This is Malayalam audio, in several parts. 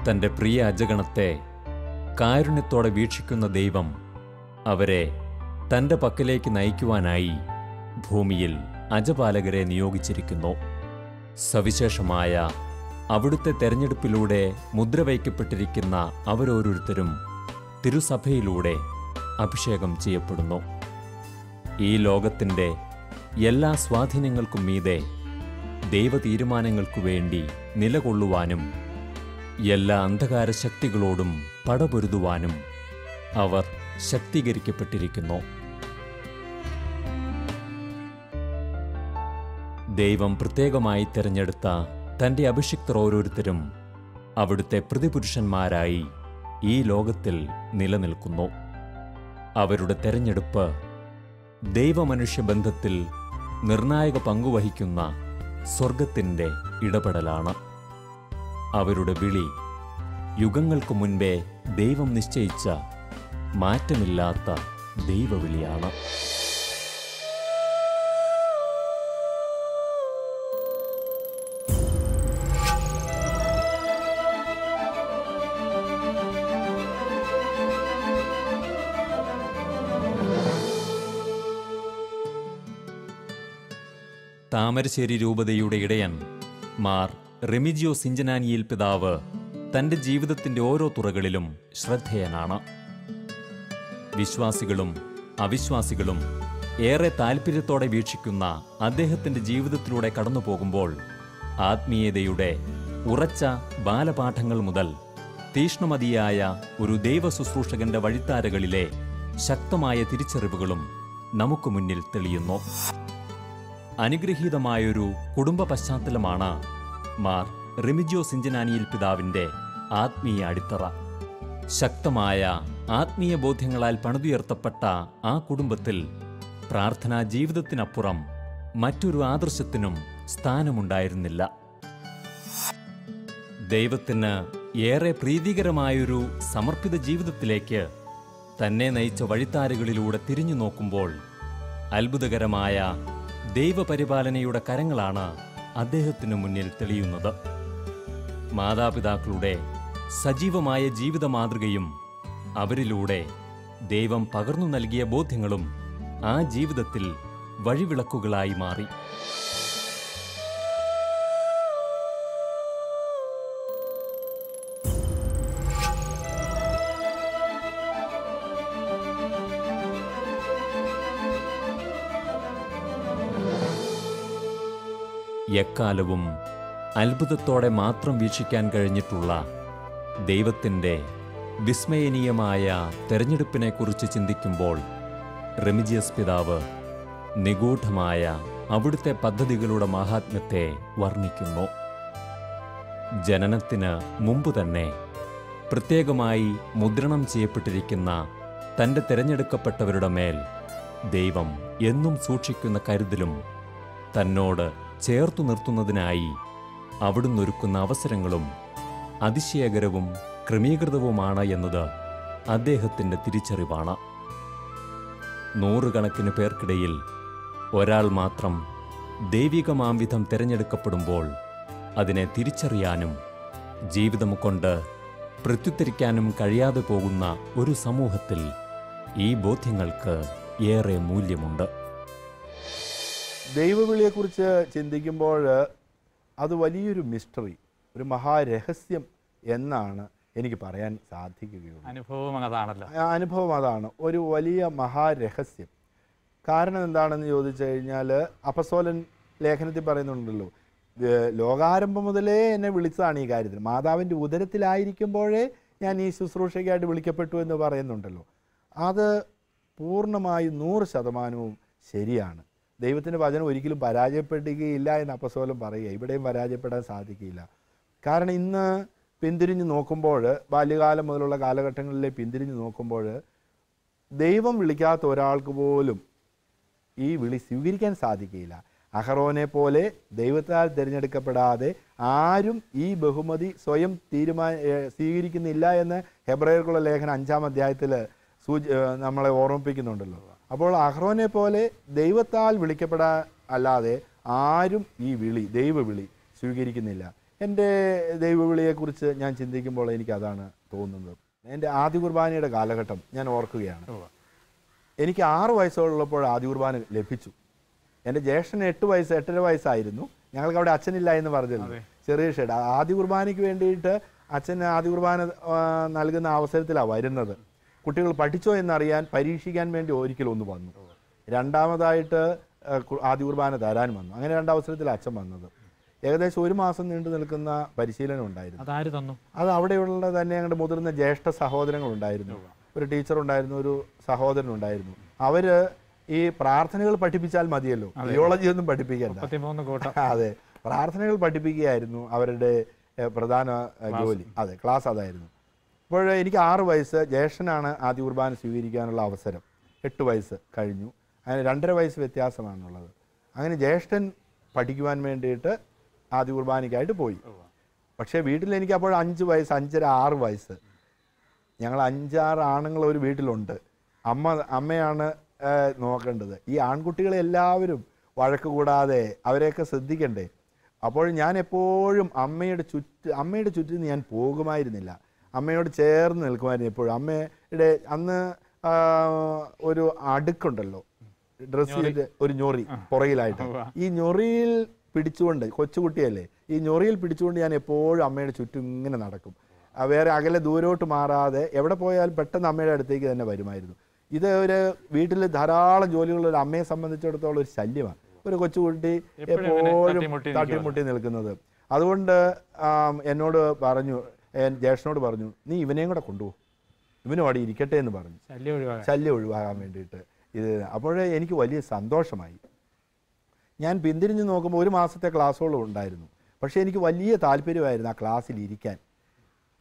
തൻ്റെ പ്രിയ അജഗണത്തെ കാരുണ്യത്തോടെ വീക്ഷിക്കുന്ന ദൈവം അവരെ തൻ്റെ പക്കലേക്ക് നയിക്കുവാനായി ഭൂമിയിൽ അജപാലകരെ നിയോഗിച്ചിരിക്കുന്നു. സവിശേഷമായ അവിടുത്തെ തെരഞ്ഞെടുപ്പിലൂടെ മുദ്രവയ്ക്കപ്പെട്ടിരിക്കുന്ന അവരോരോരുത്തരും തിരുസഭയിലൂടെ അഭിഷേകം ചെയ്യപ്പെടുന്നു. ഈ ലോകത്തിൻ്റെ എല്ലാ സ്വാധീനങ്ങൾക്കും മീതെ ദൈവ തീരുമാനങ്ങൾക്കു വേണ്ടി നിലകൊള്ളുവാനും എല്ലാ അന്ധകാര ശക്തികളോടും പടപൊരുതുവാനും അവർ ശക്തീകരിക്കപ്പെട്ടിരിക്കുന്നു. ദൈവം പ്രത്യേകമായി തിരഞ്ഞെടുത്ത തൻ്റെ അഭിഷിക്തർ ഓരോരുത്തരും അവിടുത്തെ പ്രതിപുരുഷന്മാരായി ഈ ലോകത്തിൽ നിലനിൽക്കുന്നു. അവരുടെ തെരഞ്ഞെടുപ്പ് ദൈവമനുഷ്യ ബന്ധത്തിൽ നിർണായക പങ്കുവഹിക്കുന്ന സ്വർഗത്തിൻ്റെ ഇടപെടലാണ്. അവരുടെ വിളി യുഗങ്ങൾക്കു മുൻപേ ദൈവം നിശ്ചയിച്ച മാറ്റമില്ലാത്ത ദൈവവിളിയാണ്. താമരശ്ശേരി രൂപതയുടെ ഇടയൻ മാർ റെമിജിയോ സിഞ്ചനാനിയിൽ പിതാവ് തൻ്റെ ജീവിതത്തിൻ്റെ ഓരോ തുറകളിലും ശ്രദ്ധേയനാണ്. വിശ്വാസികളും അവിശ്വാസികളും ഏറെ താൽപ്പര്യത്തോടെ വീക്ഷിക്കുന്ന അദ്ദേഹത്തിൻ്റെ ജീവിതത്തിലൂടെ കടന്നു പോകുമ്പോൾ ആത്മീയതയുടെ ഉറച്ച ബാലപാഠങ്ങൾ മുതൽ തീഷ്ണമതിയായ ഒരു ദൈവ ശുശ്രൂഷകന്റെ വഴിത്താരകളിലെ ശക്തമായ തിരിച്ചറിവുകളും നമുക്ക് മുന്നിൽ തെളിയുന്നു. അനുഗ്രഹീതമായൊരു കുടുംബ പശ്ചാത്തലമാണ് മാർ റെമിജിയോ സിഞ്ചനാനിയിൽ പിതാവിൻ്റെ ആത്മീയ അടിത്തറ. ശക്തമായ ആത്മീയ ബോധ്യങ്ങളാൽ പണിതുയർത്തപ്പെട്ട ആ കുടുംബത്തിൽ പ്രാർത്ഥനാ ജീവിതത്തിനപ്പുറം മറ്റൊരു ആദർശത്തിനും സ്ഥാനമുണ്ടായിരുന്നില്ല. ദൈവത്തിന് ഏറെ പ്രീതികരമായൊരു സമർപ്പിത ജീവിതത്തിലേക്ക് തന്നെ നയിച്ച വഴിത്താരുകളിലൂടെ തിരിഞ്ഞു നോക്കുമ്പോൾ അത്ഭുതകരമായ ദൈവപരിപാലനയുടെ കരങ്ങളാണ് അദ്ദേഹത്തിനു മുന്നിൽ തെളിയുന്നത്. മാതാപിതാക്കളുടെ സജീവമായ ജീവിത മാതൃകയും അവരിലൂടെ ദൈവം പകർന്നു നൽകിയ ബോധ്യങ്ങളും ആ ജീവിതത്തിൽ വഴിവിളക്കുകളായി മാറി. എക്കാലവും അത്ഭുതത്തോടെ മാത്രം വീക്ഷിക്കാൻ കഴിഞ്ഞിട്ടുള്ള ദൈവത്തിൻ്റെ വിസ്മയനീയമായ തെരഞ്ഞെടുപ്പിനെക്കുറിച്ച് ചിന്തിക്കുമ്പോൾ റെമിജിയസ് പിതാവ് നിഗൂഢമായ അവിടുത്തെ പദ്ധതികളുടെ മാഹാത്മ്യത്തെ വർണ്ണിക്കുന്നു. ജനനത്തിന് മുമ്പ് തന്നെ പ്രത്യേകമായി മുദ്രണം ചെയ്യപ്പെട്ടിരിക്കുന്ന തൻ്റെ തിരഞ്ഞെടുക്കപ്പെട്ടവരുടെ മേൽ ദൈവം എന്നും സൂക്ഷിക്കുന്ന കരുതലും തന്നോട് ചേർത്തു നിർത്തുന്നതിനായി അവിടുന്ന് ഒരുക്കുന്ന അവസരങ്ങളും അതിശയകരവും ക്രമീകൃതവുമാണ് എന്നത് അദ്ദേഹത്തിൻ്റെ തിരിച്ചറിവാണ്. നൂറുകണക്കിന് പേർക്കിടയിൽ ഒരാൾ മാത്രം ദൈവികമാംവിധം തിരഞ്ഞെടുക്കപ്പെടുമ്പോൾ അതിനെ തിരിച്ചറിയാനും ജീവിതം കൊണ്ട് പ്രത്യുത്തരിക്കാനും കഴിയാതെ പോകുന്ന ഒരു സമൂഹത്തിൽ ഈ ബോധ്യങ്ങൾക്ക് ഏറെ മൂല്യമുണ്ട്. ദൈവവിളിയെക്കുറിച്ച് ചിന്തിക്കുമ്പോൾ അത് വലിയൊരു മിസ്റ്ററി, ഒരു മഹാരഹസ്യം എന്നാണ് എനിക്ക് പറയാൻ സാധിക്കുകയുള്ളൂ. അനുഭവം അതാണ്, ഒരു വലിയ മഹാരഹസ്യം. കാരണം എന്താണെന്ന് ചോദിച്ചു കഴിഞ്ഞാൽ അപ്പസ്തോലൻ ലേഖനത്തിൽ പറയുന്നുണ്ടല്ലോ, ലോകാരംഭം മുതലേ എന്നെ വിളിച്ചതാണ് ഈ കാര്യത്തിൽ, മാതാവിൻ്റെ ഉദരത്തിലായിരിക്കുമ്പോഴേ ഞാൻ ഈ ശുശ്രൂഷയ്ക്കായിട്ട് വിളിക്കപ്പെട്ടു എന്ന് പറയുന്നുണ്ടല്ലോ. അത് പൂർണ്ണമായും 100% ശരിയാണ്. ദൈവത്തിൻ്റെ വചനം ഒരിക്കലും പരാജയപ്പെടുകയില്ല എന്ന് അപ്പസ്തോലൻ പറയുക, ഇവിടെയും പരാജയപ്പെടാൻ സാധിക്കില്ല. കാരണം ഇന്ന് പിന്തിരിഞ്ഞ് നോക്കുമ്പോൾ, ബാല്യകാലം മുതലുള്ള കാലഘട്ടങ്ങളിലെ പിന്തിരിഞ്ഞ് നോക്കുമ്പോൾ, ദൈവം വിളിക്കാത്ത ഒരാൾക്ക് പോലും ഈ വിളി സ്വീകരിക്കാൻ സാധിക്കില്ല. അഹറോനെ പോലെ ദൈവത്താൽ തിരഞ്ഞെടുക്കപ്പെടാതെ ആരും ഈ ബഹുമതി സ്വയം സ്വീകരിക്കുന്നില്ല എന്ന് ഹെബ്രായർക്കുള്ള ലേഖനം 5-ാം അധ്യായത്തിൽ നമ്മളെ ഓർമ്മിപ്പിക്കുന്നുണ്ടല്ലോ. അപ്പോൾ അഹ്റോനെ പോലെ ദൈവത്താൽ വിളിക്കപ്പെടാൻ അല്ലാതെ ആരും ഈ വിളി, ദൈവവിളി സ്വീകരിക്കുന്നില്ല. എൻ്റെ ദൈവവിളിയെക്കുറിച്ച് ഞാൻ ചിന്തിക്കുമ്പോൾ എനിക്കതാണ് തോന്നുന്നത്. എൻ്റെ ആദ്യ കുർബാനയുടെ കാലഘട്ടം ഞാൻ ഓർക്കുകയാണ്. എനിക്ക് 6 വയസ്സുള്ളപ്പോൾ ആദ്യ കുർബാന ലഭിച്ചു. എൻ്റെ ജ്യേഷ്ഠന് 8-8.5 വയസ്സായിരുന്നു. ഞങ്ങൾക്ക് അവിടെ അച്ഛനില്ല എന്ന് പറഞ്ഞിരുന്നു, ചെറിയ ഷെഡ്. ആദ്യ കുർബാനയ്ക്ക് വേണ്ടിയിട്ട് അച്ഛൻ ആദ്യ കുർബാന നൽകുന്ന അവസരത്തിലാണ് വരുന്നത്. കുട്ടികൾ പഠിച്ചോ എന്നറിയാൻ പരീക്ഷിക്കാൻ വേണ്ടി ഒരിക്കലും ഒന്ന് വന്നു. രണ്ടാമതായിട്ട് ആദ്യ കുർബാന തരാൻ വന്നു. അങ്ങനെ 2 അവസരത്തിലാണ് അച്ഛൻ വന്നത്. ഏകദേശം 1 മാസം നീണ്ടു നിൽക്കുന്ന പരിശീലനം ഉണ്ടായിരുന്നു. അത് അവിടെയുള്ള തന്നെ ഞങ്ങളുടെ മുതിർന്ന ജ്യേഷ്ഠ സഹോദരങ്ങളുണ്ടായിരുന്നു. ഒരു ടീച്ചറുണ്ടായിരുന്നു, ഒരു സഹോദരനുണ്ടായിരുന്നു. അവർ ഈ പ്രാർത്ഥനകൾ പഠിപ്പിച്ചാൽ മതിയല്ലോ, തിയോളജി ഒന്നും പഠിപ്പിക്കണ്ട. അതെ, പ്രാർത്ഥനകൾ പഠിപ്പിക്കുകയായിരുന്നു അവരുടെ പ്രധാന ജോലി. അതെ, ക്ലാസ് അതായിരുന്നു. അപ്പോൾ എനിക്ക് 6 വയസ്സ്, ജ്യേഷ്ഠനാണ് ആദ്യ കുർബാന സ്വീകരിക്കാനുള്ള അവസരം. 8 വയസ്സ് കഴിഞ്ഞു. അങ്ങനെ 2.5 വയസ്സ് വ്യത്യാസമാണുള്ളത്. അങ്ങനെ ജ്യേഷ്ഠൻ പഠിക്കുവാൻ വേണ്ടിയിട്ട് ആദ്യ കുർബാനയ്ക്കായിട്ട് പോയി. പക്ഷേ വീട്ടിൽ എനിക്ക് അപ്പോൾ 5 വയസ്സ്, 5.5, 6 വയസ്സ്. ഞങ്ങൾ 5-6 ആണുങ്ങൾ ഒരു വീട്ടിലുണ്ട്. അമ്മയാണ് നോക്കേണ്ടത്. ഈ ആൺകുട്ടികളെ എല്ലാവരും വഴക്ക് കൂടാതെ അവരെയൊക്കെ ശ്രദ്ധിക്കണ്ടേ. അപ്പോൾ ഞാൻ എപ്പോഴും അമ്മയുടെ ചുറ്റും ഞാൻ പോകുമായിരുന്നില്ല. അമ്മയോട് ചേർന്ന് നിൽക്കുമായിരുന്നു എപ്പോഴും. അമ്മയുടെ അന്ന് ഒരു അടുക്കുണ്ടല്ലോ, ഡ്രസ്സിൻ്റെ ഒരു ഞൊറി പുറകിലായിട്ട്. ഈ ഞൊറിയിൽ പിടിച്ചുകൊണ്ട്, കൊച്ചുകുട്ടിയല്ലേ, ഈ ഞൊറിയിൽ പിടിച്ചുകൊണ്ട് ഞാൻ എപ്പോഴും അമ്മയുടെ ചുറ്റും ഇങ്ങനെ നടക്കും. വേറെ അകലെ ദൂരോട്ട് മാറാതെ എവിടെ പോയാലും പെട്ടെന്ന് അമ്മയുടെ അടുത്തേക്ക് തന്നെ വരുമായിരുന്നു. ഇത് ഒരു വീട്ടിൽ ധാരാളം ജോലികളുള്ള ഒരു അമ്മയെ സംബന്ധിച്ചിടത്തോളം ഒരു ശല്യമാണ്, ഒരു കൊച്ചുകുട്ടി എപ്പോഴും തട്ടിമുട്ടി നിൽക്കുന്നത്. അതുകൊണ്ട് എന്നോട് പറഞ്ഞു, ജ്യേഷ്ഠനോട് പറഞ്ഞു, നീ ഇവനെയും കൂടെ കൊണ്ടുപോകും, ഇവനും അവിടെ ഇരിക്കട്ടെ എന്ന് പറഞ്ഞു, ശല്യം ഒഴിവാകാൻ വേണ്ടിയിട്ട്. അപ്പോഴേ എനിക്ക് വലിയ സന്തോഷമായി. ഞാൻ പിന്തിരിഞ്ഞ് നോക്കുമ്പോൾ 1 മാസത്തെ ക്ലാസ്സുകളും ഉണ്ടായിരുന്നു. പക്ഷേ എനിക്ക് വലിയ താല്പര്യമായിരുന്നു ആ ക്ലാസ്സിൽ ഇരിക്കാൻ.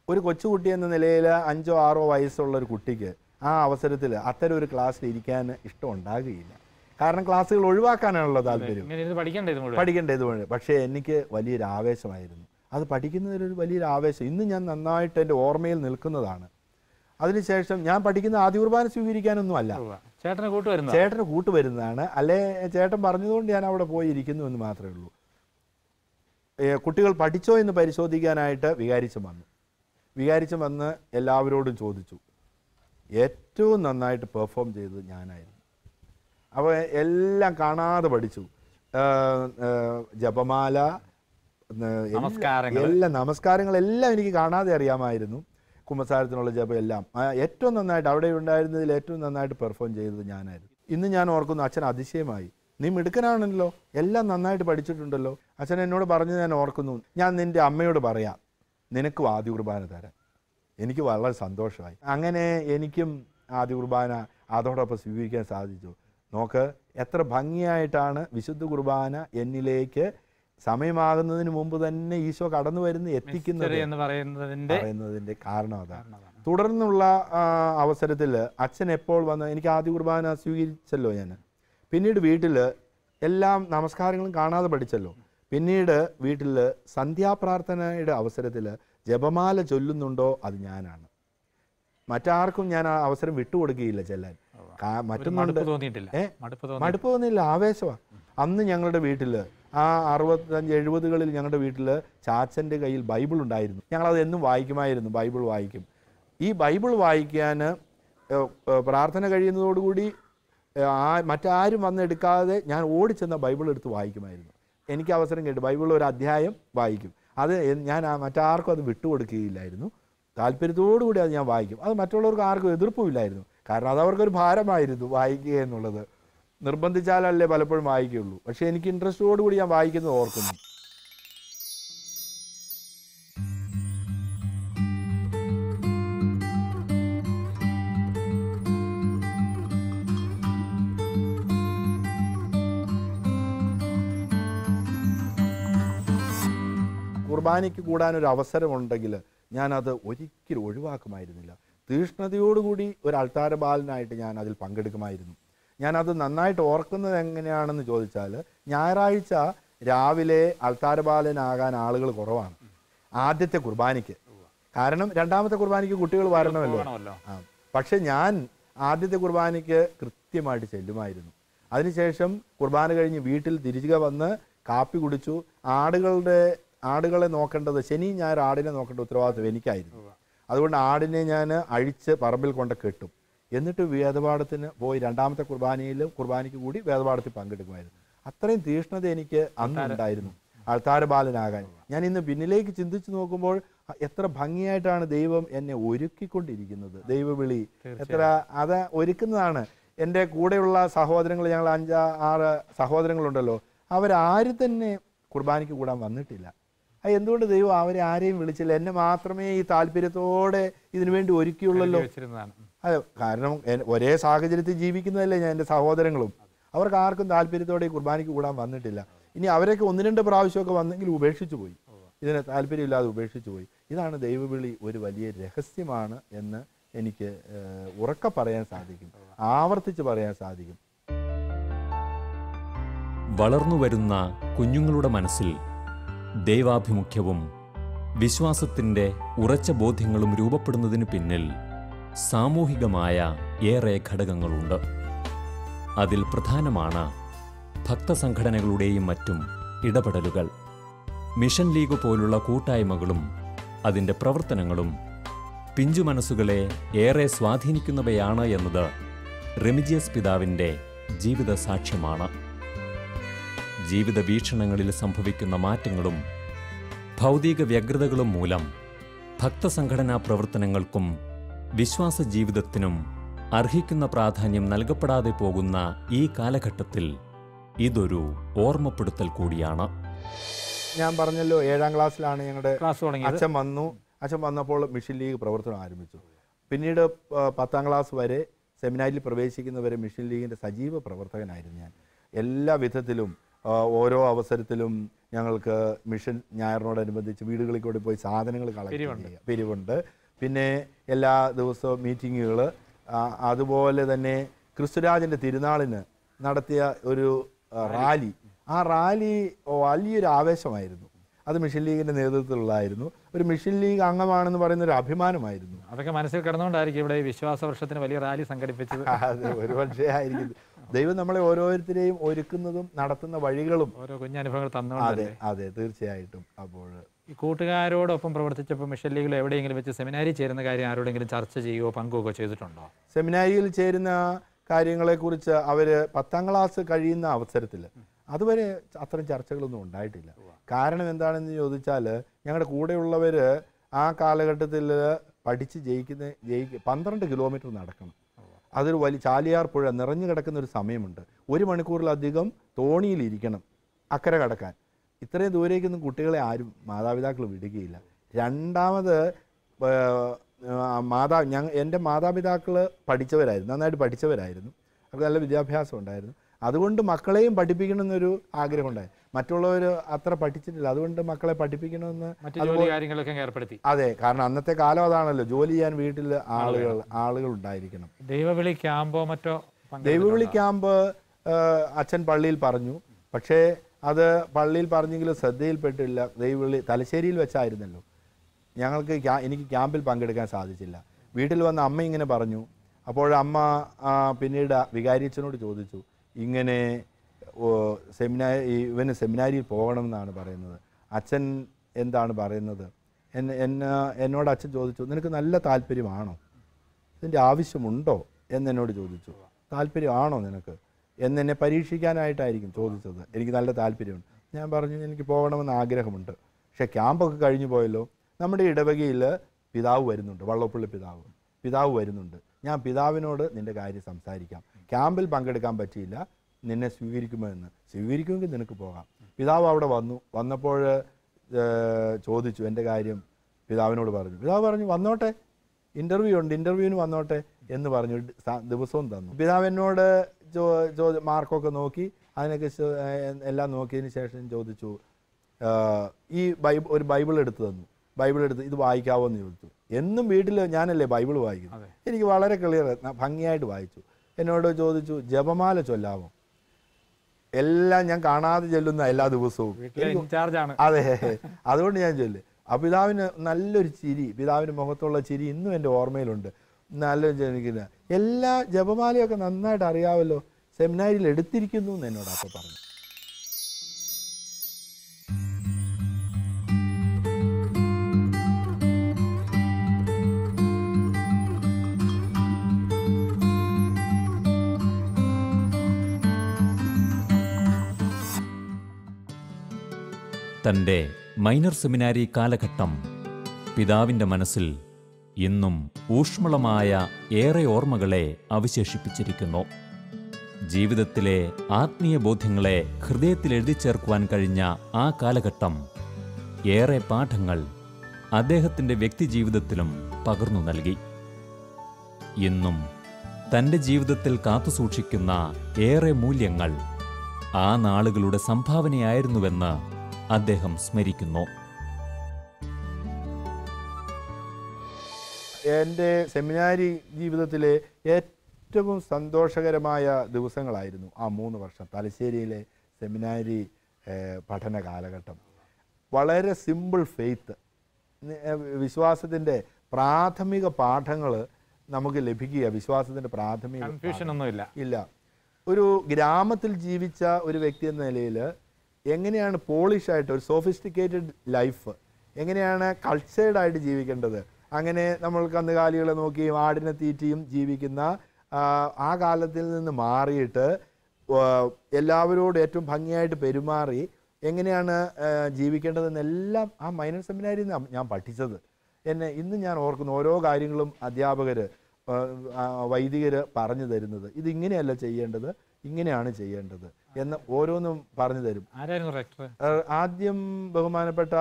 ഒരു കൊച്ചുകുട്ടി എന്ന നിലയിൽ 5-6 വയസ്സുള്ള ഒരു കുട്ടിക്ക് ആ അവസരത്തിൽ അത്തരം ഒരു ക്ലാസ്സിൽ ഇരിക്കാൻ ഇഷ്ടം ഉണ്ടാകുകയില്ല. കാരണം ക്ലാസ്സുകൾ ഒഴിവാക്കാനാണല്ലോ താല്പര്യം, പഠിക്കേണ്ടത് മുഴുവൻ. പക്ഷേ എനിക്ക് വലിയൊരു ആവേശമായിരുന്നു അത് പഠിക്കുന്നതിലൊരു വലിയൊരു ആവേശം. ഇന്ന് ഞാൻ നന്നായിട്ട് എൻ്റെ ഓർമ്മയിൽ നിൽക്കുന്നതാണ്. അതിനുശേഷം ഞാൻ പഠിക്കുന്ന ആദ്യ കുർബാന സ്വീകരിക്കാനൊന്നും അല്ല, ചേട്ടന് കൂട്ടുവരുന്നതാണ്. അല്ലേ, ചേട്ടൻ പറഞ്ഞതുകൊണ്ട് ഞാൻ അവിടെ പോയി ഇരിക്കുന്നു എന്ന് മാത്രമേ ഉള്ളൂ. കുട്ടികൾ പഠിച്ചോ എന്ന് പരിശോധിക്കാനായിട്ട് വികാരിച്ചം വന്ന് എല്ലാവരോടും ചോദിച്ചു. ഏറ്റവും നന്നായിട്ട് പെർഫോം ചെയ്തത് ഞാനായിരുന്നു. അപ്പോൾ എല്ലാം കാണാതെ പഠിച്ചു. ജപമാല, എല്ലാ നമസ്കാരങ്ങളെല്ലാം എനിക്ക് കാണാതെ അറിയാമായിരുന്നു. കുമ്പസാരത്തിനുള്ള ജപം എല്ലാം ഏറ്റവും നന്നായിട്ട് അവിടെ ഉണ്ടായിരുന്നതിൽ ഏറ്റവും നന്നായിട്ട് പെർഫോം ചെയ്തത് ഞാനായിരുന്നു. ഇന്ന് ഞാൻ ഓർക്കുന്നു, അച്ഛൻ അതിശയമായി, നീ മിടുക്കനാണല്ലോ, എല്ലാം നന്നായിട്ട് പഠിച്ചിട്ടുണ്ടല്ലോ. അച്ഛൻ എന്നോട് പറഞ്ഞത് ഞാൻ ഓർക്കുന്നു, ഞാൻ നിൻ്റെ അമ്മയോട് പറയാം നിനക്കും ആദ്യ കുർബാന തരാൻ. എനിക്ക് വളരെ സന്തോഷമായി. അങ്ങനെ എനിക്കും ആദ്യ കുർബാന അതോടൊപ്പം സ്വീകരിക്കാൻ സാധിച്ചു. നോക്ക് എത്ര ഭംഗിയായിട്ടാണ് വിശുദ്ധ കുർബാന എന്നിലേക്ക് സമയമാകുന്നതിന് മുമ്പ് തന്നെ ഈശോ കടന്നു വരുന്ന എത്തിക്കുന്നത് എന്ന് പറയുന്നതിൻ്റെ കാരണം അതാണ്. തുടർന്നുള്ള അവസരത്തിൽ അച്ഛൻ എപ്പോൾ വന്ന് എനിക്ക് ആദ്യ കുർബാന സ്വീകരിച്ചല്ലോ ഞാൻ. പിന്നീട് വീട്ടിൽ എല്ലാം നമസ്കാരങ്ങളും കാണാതെ പഠിച്ചല്ലോ. പിന്നീട് വീട്ടിൽ സന്ധ്യാപ്രാർത്ഥനയുടെ അവസരത്തിൽ ജപമാല ചൊല്ലുന്നുണ്ടോ അത് ഞാനാണ്. മറ്റാർക്കും ഞാൻ ആ അവസരം വിട്ടുകൊടുക്കുകയില്ല ചെല്ലാൻ. മറ്റൊന്നുണ്ട്, മടുപ്പ് തോന്നിയില്ല, ആവേശമാണ്. അന്ന് ഞങ്ങളുടെ വീട്ടിൽ ആ 65-70കളിൽ ഞങ്ങളുടെ വീട്ടിൽ ചാച്ചൻ്റെ കയ്യിൽ ബൈബിൾ ഉണ്ടായിരുന്നു. ഞങ്ങളത് എന്നും വായിക്കുമായിരുന്നു, ബൈബിൾ വായിക്കും. ഈ ബൈബിൾ വായിക്കാൻ പ്രാർത്ഥന കഴിയുന്നതോടുകൂടി മറ്റാരും വന്നെടുക്കാതെ ഞാൻ ഓടിച്ചെന്ന ബൈബിൾ എടുത്ത് വായിക്കുമായിരുന്നു. എനിക്ക് അവസരം കേട്ടു ബൈബിളിൽ ഒരു അധ്യായം വായിക്കും. അത് ഞാൻ മറ്റാർക്കും അത് വിട്ടുകൊടുക്കുകയില്ലായിരുന്നു. താല്പര്യത്തോടുകൂടി അത് ഞാൻ വായിക്കും. അത് മറ്റുള്ളവർക്ക് ആർക്കും എതിർപ്പുമില്ലായിരുന്നു. കാരണം അതവർക്കൊരു ഭാരമായിരുന്നു വായിക്കുക എന്നുള്ളത്. നിർബന്ധിച്ചാലല്ലേ പലപ്പോഴും വായിക്കുകയുള്ളൂ. പക്ഷേ എനിക്ക് ഇൻട്രസ്റ്റോടുകൂടി ഞാൻ വായിക്കുന്നത് ഓർക്കുന്നു. കുർബാനയ്ക്ക് കൂടാനൊരു അവസരമുണ്ടെങ്കിൽ ഞാനത് ഒരിക്കലും ഒഴിവാക്കുമായിരുന്നില്ല. തീഷ്ണതയോടുകൂടി ഒരു അൾത്താര ബാലനായിട്ട് ഞാൻ അതിൽ പങ്കെടുക്കുമായിരുന്നു. ഞാനത് നന്നായിട്ട് ഓർക്കുന്നത് എങ്ങനെയാണെന്ന് ചോദിച്ചാൽ, ഞായറാഴ്ച രാവിലെ അൾത്താര ബാലനാകാൻ ആളുകൾ കുറവാണ് ആദ്യത്തെ കുർബാനയ്ക്ക്. കാരണം രണ്ടാമത്തെ കുർബാനയ്ക്ക് കുട്ടികൾ വരണമല്ലോ. പക്ഷെ ഞാൻ ആദ്യത്തെ കുർബാനയ്ക്ക് കൃത്യമായിട്ട് ചെല്ലുമായിരുന്നു. അതിനുശേഷം കുർബാന കഴിഞ്ഞ് വീട്ടിൽ തിരികെ വന്ന് കാപ്പി കുടിച്ചു. ആടുകളുടെ ആടുകളെ നോക്കേണ്ടത് ശനി ഞായർ ആടിനെ നോക്കേണ്ട ഉത്തരവാദിത്വം എനിക്കായിരുന്നു. അതുകൊണ്ട് ആടിനെ ഞാൻ അഴിച്ച് പറമ്പിൽ കൊണ്ട് കെട്ടും. എന്നിട്ട് വേദപാഠത്തിന് പോയി രണ്ടാമത്തെ കുർബാനയ്ക്ക് കൂടി വേദപാഠത്തിൽ പങ്കെടുക്കുമായിരുന്നു. അത്രയും തീഷ്ണത എനിക്ക് അന്നുണ്ടായിരുന്നു അൾത്താര ബാലനാകാൻ. ഞാൻ ഇന്ന് പിന്നിലേക്ക് ചിന്തിച്ചു നോക്കുമ്പോൾ എത്ര ഭംഗിയായിട്ടാണ് ദൈവം എന്നെ ഒരുക്കിക്കൊണ്ടിരിക്കുന്നത്. ദൈവവിളി എത്ര അത് ഒരുക്കുന്നതാണ്. എൻ്റെ കൂടെയുള്ള സഹോദരങ്ങൾ, ഞങ്ങൾ 5-6 സഹോദരങ്ങളുണ്ടല്ലോ, അവരാരും തന്നെ കുർബാനയ്ക്ക് കൂടാൻ വന്നിട്ടില്ല. അത് എന്തുകൊണ്ട് ദൈവം അവരെ ആരെയും വിളിച്ചില്ല? എന്നെ മാത്രമേ ഈ താല്പര്യത്തോടെ ഇതിനു വേണ്ടി ഒരുക്കിയുള്ളല്ലോ. അതെ, കാരണം ഒരേ സാഹചര്യത്തിൽ ജീവിക്കുന്നതല്ലേ ഞാൻ, എൻ്റെ സഹോദരങ്ങളും. അവർക്ക് ആർക്കും താല്പര്യത്തോടെ ഈ കുർബാനയ്ക്ക് കൂടാൻ വന്നിട്ടില്ല. ഇനി അവരൊക്കെ 1-2 പ്രാവശ്യമൊക്കെ വന്നെങ്കിൽ ഉപേക്ഷിച്ചു പോയി, ഇതിന് താല്പര്യമില്ലാതെ ഉപേക്ഷിച്ചു പോയി. ഇതാണ് ദൈവവിളി ഒരു വലിയ രഹസ്യമാണ് എന്ന് എനിക്ക് ഉറക്കെ പറയാൻ സാധിക്കും, ആവർത്തിച്ച് പറയാൻ സാധിക്കും. വളർന്നുവരുന്ന കുഞ്ഞുങ്ങളുടെ മനസ്സിൽ ദൈവാഭിമുഖ്യവും വിശ്വാസത്തിൻ്റെ ഉറച്ച ബോധ്യങ്ങളും രൂപപ്പെടുന്നതിന് പിന്നിൽ സാമൂഹികമായ ഏറെ ഘടകങ്ങളുണ്ട്. അതിൽ പ്രധാനമാണ് ഭക്തസംഘടനകളുടെയും മറ്റും ഇടപെടലുകൾ. മിഷൻ ലീഗ് പോലുള്ള കൂട്ടായ്മകളും അതിൻ്റെ പ്രവർത്തനങ്ങളും പിഞ്ചു മനസ്സുകളെ ഏറെ സ്വാധീനിക്കുന്നവയാണ് എന്നത് റെമിജിയസ് പിതാവിൻ്റെ ജീവിത സാക്ഷ്യമാണ്. ജീവിത വീക്ഷണങ്ങളിൽ സംഭവിക്കുന്ന മാറ്റങ്ങളും ഭൗതിക വ്യഗ്രതകളും മൂലം ഭക്തസംഘടനാ പ്രവർത്തനങ്ങൾക്കും വിശ്വാസ ജീവിതത്തിനും അർഹിക്കുന്ന പ്രാധാന്യം നൽകപ്പെടാതെ പോകുന്ന ഈ കാലഘട്ടത്തിൽ ഇതൊരു ഓർമ്മപ്പെടുത്തൽ കൂടിയാണ്. ഞാൻ പറഞ്ഞല്ലോ, 7ാം ക്ലാസ്സിലാണ് ഞങ്ങളുടെ അച്ഛൻ വന്നു. അച്ഛൻ വന്നപ്പോൾ മിഷൻ ലീഗ് പ്രവർത്തനം ആരംഭിച്ചു. പിന്നീട് 10ാം ക്ലാസ് വരെ സെമിനാരിൽ പ്രവേശിക്കുന്നവരെ മിഷൻ ലീഗിൻ്റെ സജീവ പ്രവർത്തകനായിരുന്നു ഞാൻ. എല്ലാ വിധത്തിലും ഓരോ അവസരത്തിലും ഞങ്ങൾക്ക് മിഷൻ ഞായറിനോടനുബന്ധിച്ച് വീടുകളിൽ കൂടി പോയി സാധനങ്ങൾ കളക്ട് ചെയ്യുക, പിരിവുണ്ട്. പിന്നെ എല്ലാ ദിവസവും മീറ്റിങ്ങുകൾ, അതുപോലെ തന്നെ ക്രിസ്തുരാജൻ്റെ തിരുനാളിന് നടത്തിയ ഒരു റാലി. ആ റാലി വലിയൊരു ആവേശമായിരുന്നു. അത് മിഷൻ ലീഗിൻ്റെ നേതൃത്വത്തിലുള്ളതായിരുന്നു. ഒരു മിഷൻ ലീഗ് അംഗമാണെന്ന് പറയുന്ന ഒരു അഭിമാനമായിരുന്നു. അതൊക്കെ മനസ്സിൽ കിടന്നുകൊണ്ടായിരിക്കും ഇവിടെ വിശ്വാസ വർഷത്തിന് വലിയ റാലി സംഘടിപ്പിച്ചത്. അതെ, ഒരുപക്ഷേ ആയിരിക്കും. ദൈവം നമ്മളെ ഓരോരുത്തരെയും ഒരുക്കുന്നതും നടത്തുന്ന വഴികളും ഓരോ കുഞ്ഞനുഭവങ്ങൾ തന്നോണ്ട്. അതെ അതെ, തീർച്ചയായിട്ടും. അപ്പോൾ ഈ കൂട്ടുകാരോടൊപ്പം പ്രവർത്തിച്ചപ്പോൾ മിഷൻ ലീഗിൽ എവിടെയെങ്കിലും വെച്ച് സെമിനാരിൽ ചേരുന്ന കാര്യം ആരോടെങ്കിലും ചർച്ച ചെയ്യുകയോ പങ്കുവെക്കുകയോ ചെയ്തിട്ടുണ്ടോ? സെമിനാരിയിൽ ചേരുന്ന കാര്യങ്ങളെക്കുറിച്ച് അവർ 10ാം ക്ലാസ് കഴിയുന്ന അവസരത്തിൽ അതുവരെ അത്തരം ചർച്ചകളൊന്നും ഉണ്ടായിട്ടില്ല. കാരണം എന്താണെന്ന് ചോദിച്ചാൽ, ഞങ്ങളുടെ കൂടെയുള്ളവർ ആ കാലഘട്ടത്തിൽ പഠിച്ച് 12 കിലോമീറ്റർ നടക്കണം. അതൊരു വലിയ ചാലിയാർ പുഴ നിറഞ്ഞു കിടക്കുന്ന ഒരു സമയമുണ്ട്. 1 മണിക്കൂറിലധികം തോണിയിലിരിക്കണം അക്കരെ കടക്കാൻ. ഇത്രയും ദൂരേക്കൊന്നും കുട്ടികളെ ആരും മാതാപിതാക്കൾ വിടുകയില്ല. രണ്ടാമത് എൻ്റെ മാതാപിതാക്കൾ പഠിച്ചവരായിരുന്നു, നന്നായിട്ട് പഠിച്ചവരായിരുന്നു. അവർക്ക് നല്ല വിദ്യാഭ്യാസം ഉണ്ടായിരുന്നു. അതുകൊണ്ട് മക്കളെയും പഠിപ്പിക്കണമെന്നൊരു ആഗ്രഹമുണ്ടായി. മറ്റുള്ളവർ അത്ര പഠിച്ചിട്ടില്ല, അതുകൊണ്ട് മക്കളെ പഠിപ്പിക്കണമെന്ന് കാര്യങ്ങളൊക്കെ ഏർപ്പെടുത്തി. അതെ, കാരണം അന്നത്തെ കാലം അതാണല്ലോ, ജോലി ചെയ്യാൻ വീട്ടിൽ ആളുകൾ ഉണ്ടായിരിക്കണം. ദൈവവിളി ക്യാമ്പോ മറ്റോ? ദൈവവിളി ക്യാമ്പ് അച്ഛൻ പള്ളിയിൽ പറഞ്ഞു. പക്ഷേ അത് പള്ളിയിൽ പറഞ്ഞെങ്കിലും ശ്രദ്ധയിൽപ്പെട്ടില്ല. ദൈവവിളി തലശ്ശേരിയിൽ വെച്ചായിരുന്നല്ലോ. എനിക്ക് ക്യാമ്പിൽ പങ്കെടുക്കാൻ സാധിച്ചില്ല. വീട്ടിൽ വന്ന അമ്മ ഇങ്ങനെ പറഞ്ഞു. അപ്പോഴമ്മ പിന്നീട് വികാരിയച്ഛനോട് ചോദിച്ചു, ഇങ്ങനെ ഇവന് സെമിനാരിയിൽ പോകണമെന്നാണ് പറയുന്നത്, അച്ഛൻ എന്താണ് പറയുന്നത്? എന്നോട് അച്ഛൻ ചോദിച്ചു, നിനക്ക് നല്ല താല്പര്യമാണോ, ഇതിൻ്റെ ആവശ്യമുണ്ടോ എന്നോട് ചോദിച്ചു. താല്പര്യമാണോ നിനക്ക് എന്നെ പരീക്ഷിക്കാനായിട്ടായിരിക്കും ചോദിച്ചത്. എനിക്ക് നല്ല താല്പര്യമുണ്ട്. ഞാൻ പറഞ്ഞു, എനിക്ക് പോകണമെന്ന് ആഗ്രഹമുണ്ട്, പക്ഷേ ക്യാമ്പൊക്കെ കഴിഞ്ഞു പോയല്ലോ. നമ്മുടെ ഇടവകയിൽ പിതാവ് വരുന്നുണ്ട്, വള്ളപ്പള്ളി പിതാവ് വരുന്നുണ്ട്. ഞാൻ പിതാവിനോട് നിൻ്റെ കാര്യം സംസാരിക്കാം. ക്യാമ്പിൽ പങ്കെടുക്കാൻ പറ്റിയില്ല, നിന്നെ സ്വീകരിക്കുമെങ്കിൽ നിനക്ക് പോകാം. പിതാവ് അവിടെ വന്നപ്പോൾ ചോദിച്ചു എൻ്റെ കാര്യം, പിതാവിനോട് പറഞ്ഞു. പിതാവ് പറഞ്ഞു, വന്നോട്ടെ, ഇൻ്റർവ്യൂവിന് വന്നോട്ടെ എന്ന് പറഞ്ഞു. ദിവസവും തന്നു. പിതാവ് എന്നോട് മാർക്കൊക്കെ നോക്കി, അതിനൊക്കെ എല്ലാം നോക്കിയതിന് ശേഷം ചോദിച്ചു, ഒരു ബൈബിൾ എടുത്ത് തന്നു. ഇത് വായിക്കാവോ എന്ന് ചോദിച്ചു. എന്നും വീട്ടിൽ ഞാനല്ലേ ബൈബിൾ വായിക്കുന്നത്, എനിക്ക് വളരെ ക്ലിയർ ഭംഗിയായിട്ട് വായിച്ചു. എന്നോട് ചോദിച്ചു, ജപമാല ചൊല്ലാമോ? എല്ലാം ഞാൻ കാണാതെ ചൊല്ലുന്ന എല്ലാ ദിവസവും. അതെ, അതുകൊണ്ട് ഞാൻ ചൊല്ലും. ആ പിതാവിന് നല്ലൊരു ചിരി, പിതാവിൻ്റെ മുഖത്തുള്ള ചിരി ഇന്നും എൻ്റെ ഓർമ്മയിലുണ്ട്. നല്ലൊരു ജനിക്കുന്ന എല്ലാ ജപമാലയൊക്കെ നന്നായിട്ട് അറിയാമല്ലോ, സെമിനാരിയിൽ എടുത്തിരിക്കുന്നു എന്ന് എന്നോട് അപ്പോൾ പറഞ്ഞു. തൻ്റെ മൈനർ സെമിനാരി കാലഘട്ടം പിതാവിൻ്റെ മനസ്സിൽ ഇന്നും ഊഷ്മളമായ ഏറെ ഓർമ്മകളെ അവശേഷിപ്പിച്ചിരിക്കുന്നു. ജീവിതത്തിലെ ആത്മീയ ബോധ്യങ്ങളെ ഹൃദയത്തിൽ എഴുതിച്ചേർക്കുവാൻ കഴിഞ്ഞ ആ കാലഘട്ടം ഏറെ പാഠങ്ങൾ അദ്ദേഹത്തിൻ്റെ വ്യക്തിജീവിതത്തിലും പകർന്നു നൽകി. ഇന്നും തൻ്റെ ജീവിതത്തിൽ കാത്തുസൂക്ഷിക്കുന്ന ഏറെ മൂല്യങ്ങൾ ആ നാളുകളുടെ സംഭാവനയായിരുന്നുവെന്ന് അദ്ദേഹം സ്മരിക്കുന്നു. എൻ്റെ സെമിനാരി ജീവിതത്തിലെ ഏറ്റവും സന്തോഷകരമായ ദിവസങ്ങളായിരുന്നു ആ 3 വർഷം തലശ്ശേരിയിലെ സെമിനാരി പഠന കാലഘട്ടം. വളരെ സിമ്പിൾ ഫെയ്ത്ത്, വിശ്വാസത്തിൻ്റെ പ്രാഥമിക പാഠങ്ങൾ നമുക്ക് ലഭിക്കുക. വിശ്വാസത്തിൻ്റെ പ്രാഥമിക കൺഫ്യൂഷനൊന്നുമില്ല ഇല്ല. ഒരു ഗ്രാമത്തിൽ ജീവിച്ച ഒരു വ്യക്തി എന്ന നിലയിൽ എങ്ങനെയാണ് പോളിഷായിട്ട് ഒരു സോഫിസ്റ്റിക്കേറ്റഡ് ലൈഫ്, എങ്ങനെയാണ് കൾച്ചേർഡായിട്ട് ജീവിക്കേണ്ടത്, അങ്ങനെ നമ്മൾ കന്നുകാലികളെ നോക്കിയും ആടിനെ തീറ്റിയും ജീവിക്കുന്ന ആ കാലത്തിൽ നിന്ന് മാറിയിട്ട് എല്ലാവരോടും ഏറ്റവും ഭംഗിയായിട്ട് പെരുമാറി എങ്ങനെയാണ് ജീവിക്കേണ്ടതെന്നെല്ലാം ആ മൈനർ സെമിനാരിയിൽ നിന്ന് ഞാൻ പഠിച്ചത്. ഇന്ന് ഞാൻ ഓർക്കുന്നു ഓരോ കാര്യങ്ങളും അധ്യാപകർ വൈദികർ പറഞ്ഞു തരുന്നത്, ഇതിങ്ങനെയല്ല ചെയ്യേണ്ടത്, ഇങ്ങനെയാണ് ചെയ്യേണ്ടത് എന്ന് ഓരോന്നും പറഞ്ഞു തരും. ആദ്യം ബഹുമാനപ്പെട്ട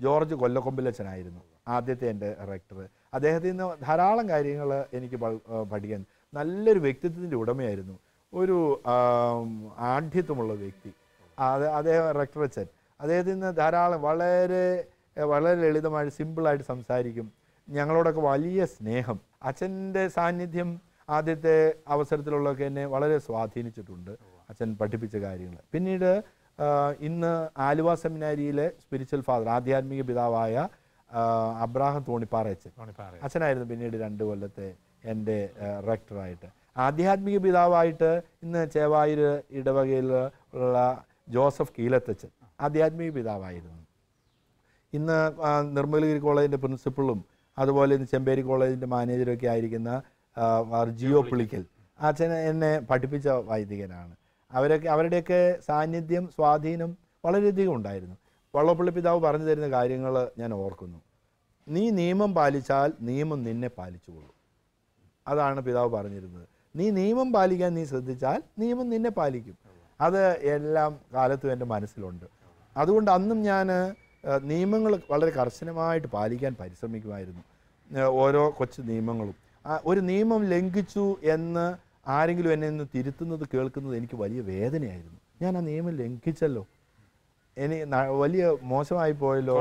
ജോർജ് കൊല്ലക്കൊമ്പിലച്ചനായിരുന്നു ആദ്യത്തെ എൻ്റെ റെക്ടർ. അദ്ദേഹത്തിൽ നിന്ന് ധാരാളം കാര്യങ്ങൾ എനിക്ക് പഠിക്കാൻ. നല്ലൊരു വ്യക്തിത്വത്തിൻ്റെ ഉടമയായിരുന്നു, ഒരു ആഢ്യത്വമുള്ള വ്യക്തി. അദ്ദേഹം റെക്ടർ അച്ഛൻ. അദ്ദേഹത്തിൽ നിന്ന് ധാരാളം വളരെ ലളിതമായിട്ട് സിമ്പിളായിട്ട് സംസാരിക്കും. ഞങ്ങളോടൊക്കെ വലിയ സ്നേഹം. അച്ഛൻ്റെ സാന്നിധ്യം ആദ്യത്തെ അവസരത്തിലുള്ളതൊക്കെ എന്നെ വളരെ സ്വാധീനിച്ചിട്ടുണ്ട്, അച്ഛൻ പഠിപ്പിച്ച കാര്യങ്ങൾ. പിന്നീട് ഇന്ന് ആലുവ സെമിനാരിയിലെ സ്പിരിച്വൽ ഫാദർ, ആധ്യാത്മിക പിതാവായ അബ്രാഹം തോണിപ്പാറ അച്ഛനായിരുന്നു പിന്നീട് 2 കൊല്ലത്തെ എൻ്റെ റെക്ടറായിട്ട്. ആധ്യാത്മിക പിതാവായിട്ട് ഇന്ന് ചേവായൂർ ഇടവകയിലുള്ള ജോസഫ് കീലത്തച്ഛൻ ആധ്യാത്മിക പിതാവായിരുന്നു. ഇന്ന് നിർമ്മലഗിരി കോളേജിൻ്റെ പ്രിൻസിപ്പളും അതുപോലെ ഇന്ന് ചെമ്പേരി കോളേജിൻ്റെ മാനേജരൊക്കെ ആയിരിക്കുന്ന ജിയോ പുളിക്കൽ അച്ഛൻ എന്നെ പഠിപ്പിച്ച വൈദികനാണ്. അവരുടെയൊക്കെ സാന്നിധ്യം സ്വാധീനം വളരെയധികം ഉണ്ടായിരുന്നു. വള്ളപ്പള്ളി പിതാവ് പറഞ്ഞു തരുന്ന കാര്യങ്ങൾ ഞാൻ ഓർക്കുന്നു. നീ നിയമം പാലിച്ചാൽ നിയമം നിന്നെ പാലിച്ചുകൊള്ളും. അതാണ് പിതാവ് പറഞ്ഞിരുന്നത്. നീ നിയമം പാലിക്കാൻ നീ ശ്രദ്ധിച്ചാൽ നിയമം നിന്നെ പാലിക്കും. അത് എല്ലാം കാലത്തും എൻ്റെ മനസ്സിലുണ്ട്. അതുകൊണ്ട് അന്നും ഞാൻ നിയമങ്ങൾ വളരെ കർശനമായിട്ട് പാലിക്കാൻ പരിശ്രമിക്കുമായിരുന്നു. ഓരോ കൊച്ചു നിയമങ്ങളും. ഒരു നിയമം ലംഘിച്ചു എന്ന് ആരെങ്കിലും എന്നെ ഒന്ന് തിരുത്തുന്നത് കേൾക്കുന്നത് എനിക്ക് വലിയ വേദനയായിരുന്നു. ഞാൻ ആ നിയമം ലംഘിച്ചല്ലോ, വലിയ മോശമായി പോയല്ലോ.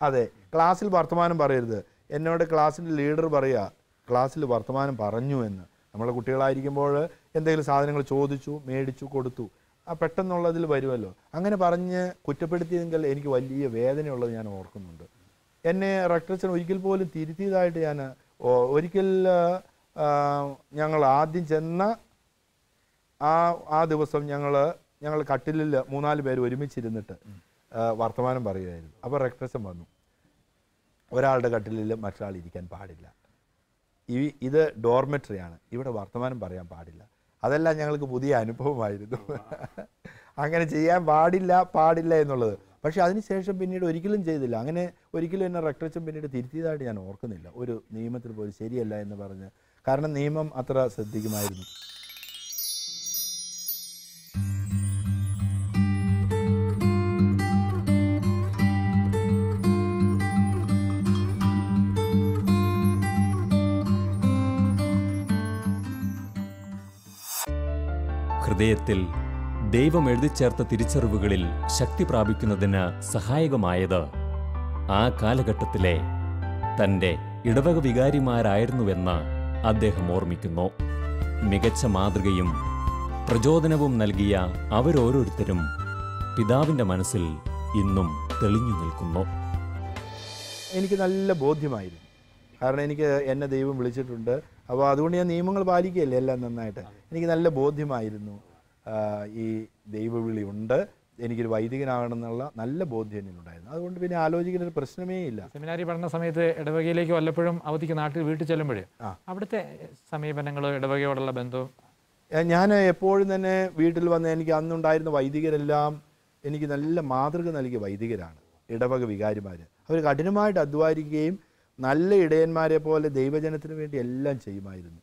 അതെ, ക്ലാസ്സിൽ വർത്തമാനം പറയരുത്. എന്നോട് ക്ലാസ്സിൻ്റെ ലീഡർ പറയുക ക്ലാസ്സിൽ വർത്തമാനം പറഞ്ഞു എന്ന്. നമ്മളെ കുട്ടികളായിരിക്കുമ്പോൾ എന്തെങ്കിലും സാധനങ്ങൾ ചോദിച്ചു, മേടിച്ചു, കൊടുത്തു, പെട്ടെന്നുള്ളതിൽ വരുമല്ലോ. അങ്ങനെ പറഞ്ഞ് കുറ്റപ്പെടുത്തിയെങ്കിൽ എനിക്ക് വലിയ വേദനയുള്ളത് ഞാൻ ഓർക്കുന്നുണ്ട്. എന്നെ റെക്ടറച്ചൻ ഒരിക്കൽ പോലും തിരുത്തിയതായിട്ട് ഞാൻ ഒരിക്കൽ ഞങ്ങൾ ആദ്യം ചെന്ന ആ ദിവസം ഞങ്ങൾ കട്ടിലിൽ 3-4 പേര് ഒരുമിച്ചിരുന്നിട്ട് വർത്തമാനം പറയുമായിരുന്നു. അപ്പോൾ റെക്ടറച്ചൻ വന്നു. ഒരാളുടെ കട്ടിലിൽ മറ്റൊരാൾ ഇരിക്കാൻ പാടില്ല, ഇത് ഡോർമെട്രിയാണ്, ഇവിടെ വർത്തമാനം പറയാൻ പാടില്ല. അതെല്ലാം ഞങ്ങൾക്ക് പുതിയ അനുഭവമായിരുന്നു. അങ്ങനെ ചെയ്യാൻ പാടില്ല എന്നുള്ളത്. പക്ഷെ അതിനുശേഷം പിന്നീട് ഒരിക്കലും ചെയ്തില്ല. അങ്ങനെ ഒരിക്കലും എന്നെ റെക്ടറച്ചൻ പിന്നീട് തിരുത്തിയതായിട്ട് ഞാൻ ഓർക്കുന്നില്ല. ഒരു നിയമത്തിൽ പോലും ശരിയല്ല എന്ന് പറഞ്ഞ്. കാരണം നിയമം അത്ര ശ്രദ്ധിക്കുമായിരുന്നു. ഹൃദയത്തിൽ ദൈവം എഴുതിച്ചേർത്ത തിരിച്ചറിവുകളിൽ ശക്തി പ്രാപിക്കുന്നതിന് സഹായകമായത് ആ കാലഘട്ടത്തിലെ തൻ്റെ ഇടവക വികാരിമാരായിരുന്നുവെന്ന് അദ്ദേഹം ഓർമ്മിക്കുന്നു. മികച്ച മാതൃകയും പ്രചോദനവും നൽകിയ അവരോരോരുത്തരും പിതാവിൻ്റെ മനസ്സിൽ ഇന്നും തെളിഞ്ഞു നിൽക്കുന്നു. എനിക്ക് നല്ല ബോധ്യമായിരുന്നു. കാരണം എന്നെ ദൈവം വിളിച്ചിട്ടുണ്ട്. അപ്പോൾ അതുകൊണ്ട് ഞാൻ നിയമങ്ങൾ പാലിക്കുകയല്ലേ എല്ലാം നന്നായിട്ട്. എനിക്ക് നല്ല ബോധ്യമായിരുന്നു ഈ ദൈവവിളി ഉണ്ട്, എനിക്കൊരു വൈദികനാകണമെന്നുള്ള നല്ല ബോധ്യം എനിക്കുണ്ടായിരുന്നു. അതുകൊണ്ട് പിന്നെ ആലോചിക്കുന്ന ഒരു പ്രശ്നമേ ഇല്ല. സെമിനാരി പഠന സമയത്ത് ഇടവകയിലേക്ക് വല്ലപ്പോഴും അവധിക്ക് വീട്ടിൽ ചെല്ലുമ്പോഴേ അവിടുത്തെ സമീപനങ്ങൾ, ഇടവകയോടുള്ള ബന്ധവും? ഞാൻ എപ്പോഴും തന്നെ വീട്ടിൽ വന്ന് എനിക്ക് അന്നുണ്ടായിരുന്ന വൈദികരെല്ലാം എനിക്ക് നല്ല മാതൃക നൽകിയ വൈദികരാണ്. ഇടവക വികാരിമാർ. അവർ കഠിനമായിട്ട് അധ്വാനിക്കുകയും നല്ല ഇടയന്മാരെ പോലെ ദൈവജനത്തിന് വേണ്ടി എല്ലാം ചെയ്യുമായിരുന്നു.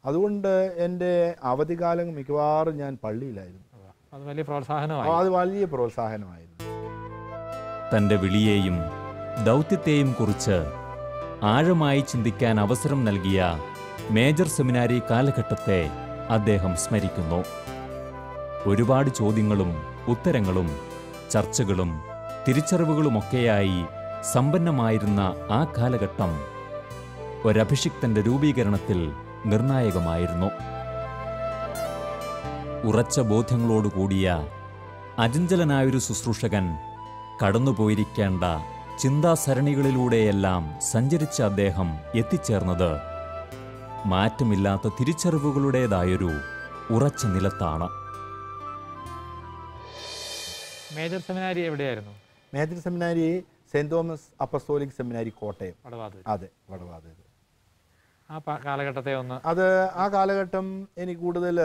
അതുകൊണ്ട് എൻ്റെ അവധിക്കാലം മിക്കവാറും ഞാൻ പള്ളിയിലായിരുന്നു. അത് വലിയ പ്രോത്സാഹനമായി. അത് വലിയ പ്രോത്സാഹനമായിരുന്നു. തൻ്റെ വിളിയെയും ദൗത്യത്തെയും കുറിച്ച് ആഴമായി ചിന്തിക്കാൻ അവസരം നൽകിയ മേജർ സെമിനാരി കാലഘട്ടത്തെ അദ്ദേഹം സ്മരിക്കുന്നു. ഒരുപാട് ചോദ്യങ്ങളും ഉത്തരങ്ങളും ചർച്ചകളും തിരിച്ചറിവുകളുമൊക്കെയായി സമ്പന്നമായിരുന്ന ആ കാലഘട്ടം ഒരഭിഷിക്തന്റെ രൂപീകരണത്തിൽ നിർണായകമായിരുന്നു. ഉറച്ച ബോധ്യങ്ങളോടുകൂടിയ അചഞ്ചലനായൊരു ശുശ്രൂഷകൻ കടന്നുപോയിരിക്കേണ്ട ചിന്താസരണികളിലൂടെയെല്ലാം സഞ്ചരിച്ച അദ്ദേഹം എത്തിച്ചേർന്നത് മാറ്റമില്ലാത്ത തിരിച്ചറിവുകളുടേതായൊരു ഉറച്ച നിലത്താണ്. മേജർ സെമിനാരി എവിടെയായിരുന്നു? Major seminary Saint Thomas Apostolic Seminary, Kottayam. അതെ, വടവാതൂർ. ആ കാലഘട്ടത്തെ ഒന്ന് ആ കാലഘട്ടം എനിക്ക് കൂടുതൽ